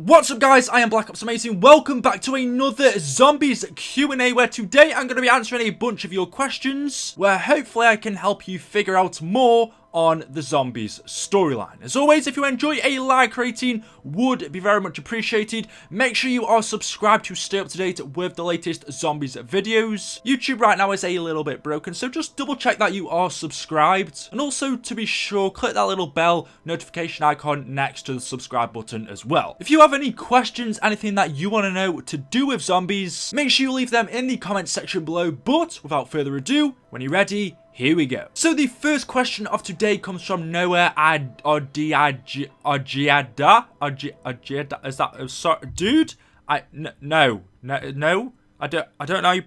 What's up guys, I am BlackOpsAmazing. Welcome back to another Zombies Q&A where today I'm going to be answering a bunch of your questions where hopefully I can help you figure out more on the Zombies storyline. As always, if you enjoy, a like rating would be very much appreciated. Make sure you are subscribed to stay up to date with the latest Zombies videos. YouTube right now is a little bit broken, so just double check that you are subscribed. And also, to be sure, click that little bell notification icon next to the subscribe button as well. If you have any questions, anything that you want to know to do with zombies, make sure you leave them in the comments section below. But without further ado, when you're ready, here we go. So the first question of today comes from Noah Agiada. Is that sorry, dude? No. I don't know.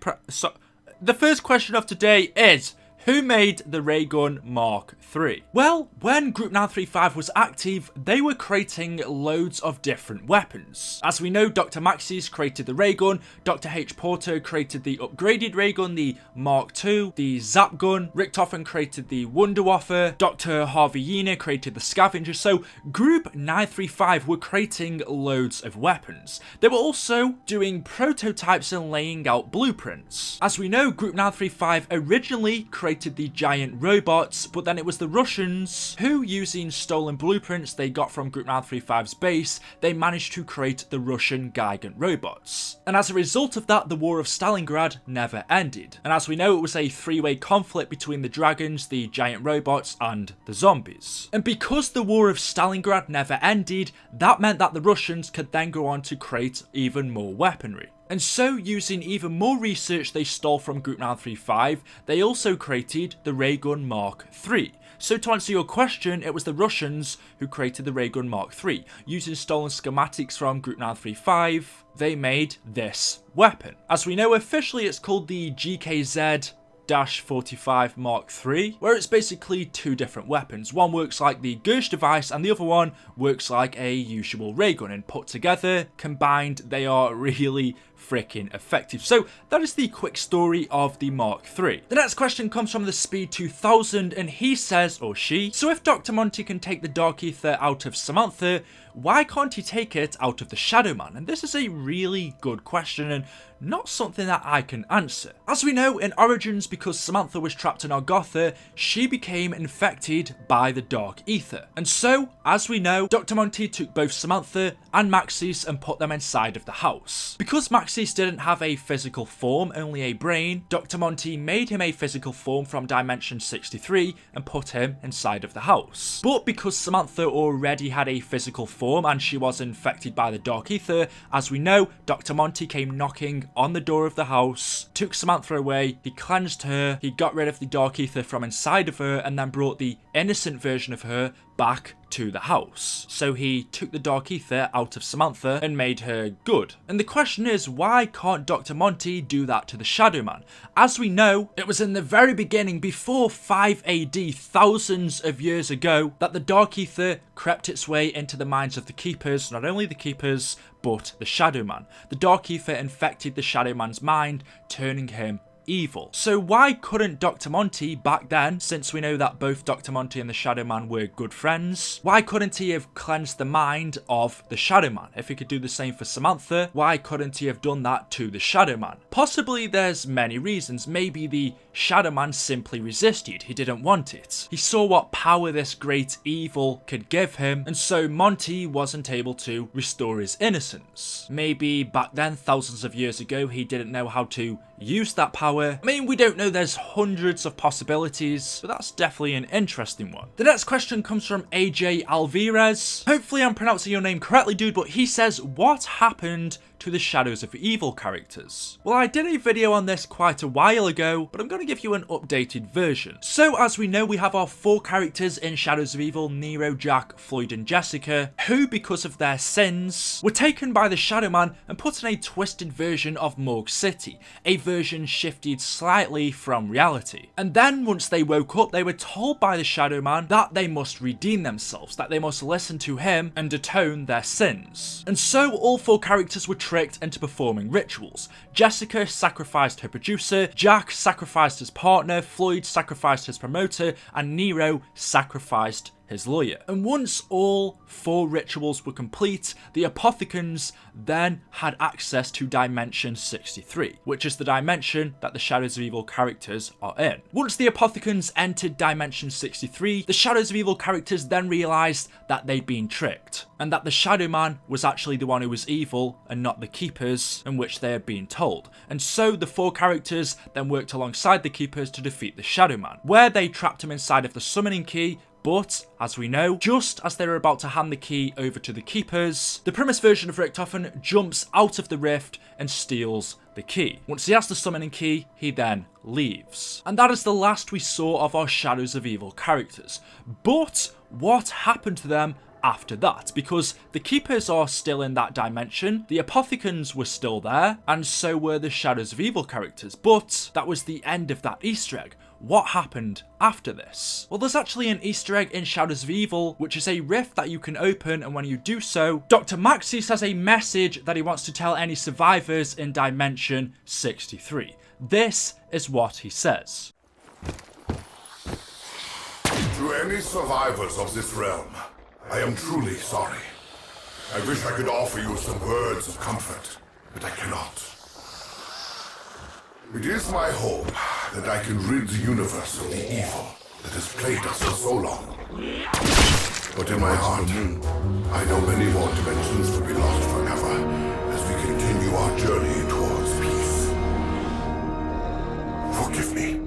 The first question of today is, who made the ray gun Mark III? Well, when Group 935 was active, they were creating loads of different weapons. As we know, Dr. Maxis created the ray gun, Dr. H. Porter created the upgraded ray gun, the Mark II, the Zap gun, Richtofen created the Wunderwaffe, Dr. Harvey Yena created the Scavenger, so Group 935 were creating loads of weapons. They were also doing prototypes and laying out blueprints. As we know, Group 935 originally created the giant robots, but then it was the Russians who, using stolen blueprints they got from Group 935's base, they managed to create the Russian Gigant robots. And as a result of that, the War of Stalingrad never ended. And as we know, it was a three-way conflict between the dragons, the giant robots, and the zombies. And because the War of Stalingrad never ended, that meant that the Russians could then go on to create even more weaponry. And so, using even more research they stole from Group 935, they also created the ray gun Mark III. So to answer your question, it was the Russians who created the ray gun Mark III. Using stolen schematics from Group 935, they made this weapon. As we know, officially it's called the GKZ-45 Mark III, where it's basically two different weapons. One works like the Gersh device and the other one works like a usual ray gun, and put together, combined, they are really freaking effective. So that is the quick story of the Mark III. The next question comes from the Speed 2000, and he says, or she, so if Dr. Monty can take the Dark Ether out of Samantha, why can't he take it out of the Shadow Man? And this is a really good question and not something that I can answer. As we know, in Origins, because Samantha was trapped in Argotha, she became infected by the Dark Ether. And so, as we know, Dr. Monty took both Samantha and Maxis and put them inside of the house. Because Maxis didn't have a physical form, only a brain, Dr. Monty made him a physical form from Dimension 63 and put him inside of the house. But because Samantha already had a physical form and she was infected by the Dark Ether, as we know, Dr. Monty came knocking on the door of the house, took Samantha away, he cleansed her, he got rid of the Dark Ether from inside of her, and then brought the innocent version of her back to the house. So he took the Dark Ether out of Samantha and made her good. And the question is, why can't Dr. Monty do that to the Shadow Man? As we know, it was in the very beginning, before 5 AD, thousands of years ago, that the Dark Ether crept its way into the minds of the Keepers, not only the Keepers, but the Shadow Man. The Dark Ether infected the Shadow Man's mind, turning him evil. So why couldn't Dr. Monty back then, since we know that both Dr. Monty and the Shadow Man were good friends, why couldn't he have cleansed the mind of the Shadow Man? If he could do the same for Samantha, why couldn't he have done that to the Shadow Man? Possibly there's many reasons. Maybe the Shadow Man simply resisted. He didn't want it. He saw what power this great evil could give him, and so Monty wasn't able to restore his innocence. Maybe back then, thousands of years ago, he didn't know how to use that power. I mean, we don't know, there's hundreds of possibilities, but that's definitely an interesting one. The next question comes from AJ Alvarez. Hopefully I'm pronouncing your name correctly, dude, but he says, what happened to the Shadows of Evil characters? Well, I did a video on this quite a while ago, but I'm going to give you an updated version. So, as we know, we have our 4 characters in Shadows of Evil, Nero, Jack, Floyd, and Jessica, who, because of their sins, were taken by the Shadow Man and put in a twisted version of Morgue City, a version shifted slightly from reality. And then, once they woke up, they were told by the Shadow Man that they must redeem themselves, that they must listen to him and atone their sins. And so, all 4 characters were tricked into performing rituals. Jessica sacrificed her producer, Jack sacrificed his partner, Floyd sacrificed his promoter, and Nero sacrificed his lawyer. And once all 4 rituals were complete, the Apothicons then had access to Dimension 63, which is the dimension that the Shadows of Evil characters are in. Once the Apothicons entered Dimension 63, the Shadows of Evil characters then realised that they'd been tricked, and that the Shadow Man was actually the one who was evil and not the Keepers, in which they had been told. And so the 4 characters then worked alongside the Keepers to defeat the Shadow Man, where they trapped him inside of the summoning key. But, as we know, just as they were about to hand the key over to the Keepers, the Primus version of Richtofen jumps out of the rift and steals the key. Once he has the summoning key, he then leaves. And that is the last we saw of our Shadows of Evil characters. But what happened to them after that? Because the Keepers are still in that dimension, the Apothicons were still there, and so were the Shadows of Evil characters. But that was the end of that Easter egg. What happened after this? Well, there's actually an Easter egg in Shadows of Evil, which is a rift that you can open, and when you do so, Dr. Maxis has a message that he wants to tell any survivors in Dimension 63. This is what he says. To any survivors of this realm, I am truly sorry. I wish I could offer you some words of comfort, but I cannot. It is my hope that I can rid the universe of the evil that has plagued us for so long. But in my heart, I know many more dimensions will be lost forever as we continue our journey towards peace. Forgive me.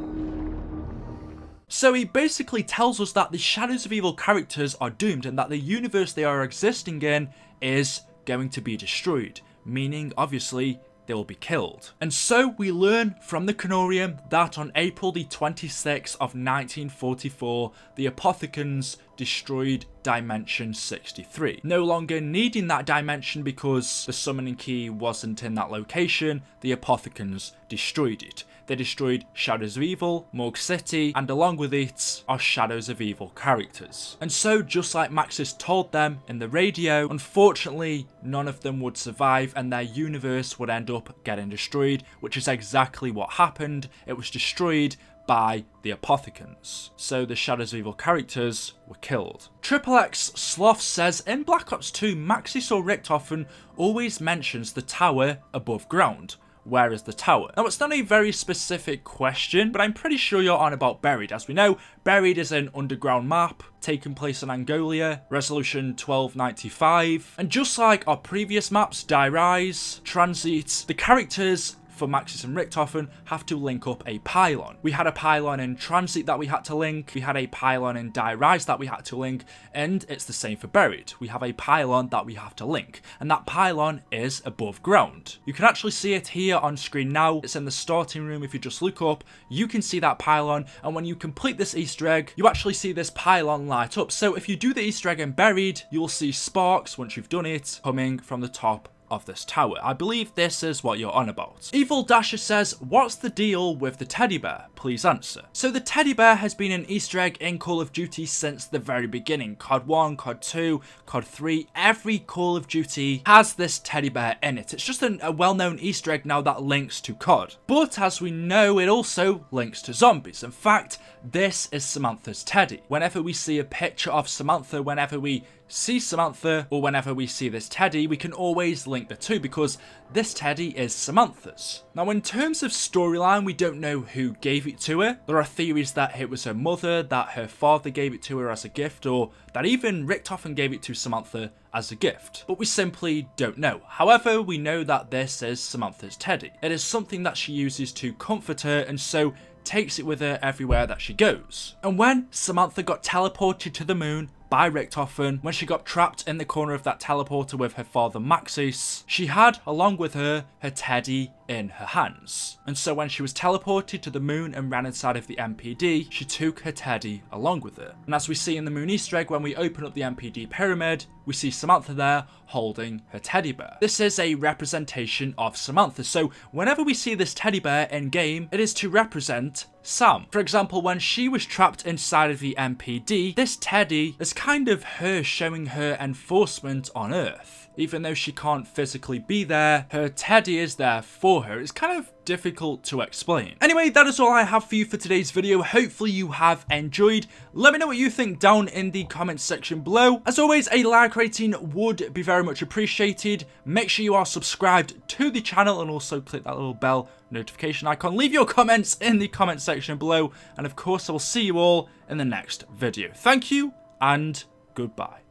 So he basically tells us that the Shadows of Evil characters are doomed and that the universe they are existing in is going to be destroyed, meaning obviously they will be killed. And so we learn from the Canorium that on April the 26th of 1944, the Apothicons destroyed Dimension 63. No longer needing that dimension because the summoning key wasn't in that location, the Apothicons destroyed it. They destroyed Shadows of Evil, Morgue City, and along with it are Shadows of Evil characters. And so, just like Maxis told them in the radio, unfortunately none of them would survive and their universe would end up getting destroyed, which is exactly what happened. It was destroyed by the Apothicons. So the Shadows of Evil characters were killed. xxxsloth says, in Black Ops 2, Maxis or Richtofen always mentions the tower above ground. Where is the tower? Now, it's not a very specific question, but I'm pretty sure you're on about Buried. As we know, Buried is an underground map taking place in Angolia, resolution 1295. And just like our previous maps, Die Rise, Transit, the characters for Maxis and Richtofen have to link up a pylon. We had a pylon in Transit that we had to link, we had a pylon in Die Rise that we had to link, and it's the same for Buried. We have a pylon that we have to link, and that pylon is above ground. You can actually see it here on screen now. It's in the starting room. If you just look up, you can see that pylon, and when you complete this Easter egg, you actually see this pylon light up. So if you do the Easter egg in Buried, you'll see sparks once you've done it coming from the top of this tower. I believe this is what you're on about. Evil Dasher says, what's the deal with the teddy bear? Please answer. So the teddy bear has been an Easter egg in Call of Duty since the very beginning. COD 1, COD 2, COD 3, every Call of Duty has this teddy bear in it. It's just a well-known Easter egg now that links to COD. But as we know, it also links to zombies. In fact, this is Samantha's teddy. Whenever we see a picture of Samantha, whenever we see Samantha, or whenever we see this teddy, we can always link the two because this teddy is Samantha's. Now, in terms of storyline, we don't know who gave it to her. There are theories that it was her mother, that her father gave it to her as a gift, or that even Richtofen gave it to Samantha as a gift. But we simply don't know. However, we know that this is Samantha's teddy. It is something that she uses to comfort her, and so takes it with her everywhere that she goes. And when Samantha got teleported to the moon by Richtofen, when she got trapped in the corner of that teleporter with her father Maxis, she had, along with her teddy in her hands. And so when she was teleported to the moon and ran inside of the MPD, she took her teddy along with her. And as we see in the moon Easter egg, when we open up the MPD pyramid, we see Samantha there holding her teddy bear. This is a representation of Samantha. So whenever we see this teddy bear in game, it is to represent Sam. For example, when she was trapped inside of the MPD, this teddy is kind of her showing her enforcement on Earth. even though she can't physically be there, her teddy is there for her. It's kind of difficult to explain. Anyway, that is all I have for you for today's video. Hopefully you have enjoyed. Let me know what you think down in the comments section below. As always, a like rating would be very much appreciated. Make sure you are subscribed to the channel and also click that little bell notification icon. Leave your comments in the comment section below, and of course I will see you all in the next video. Thank you and goodbye.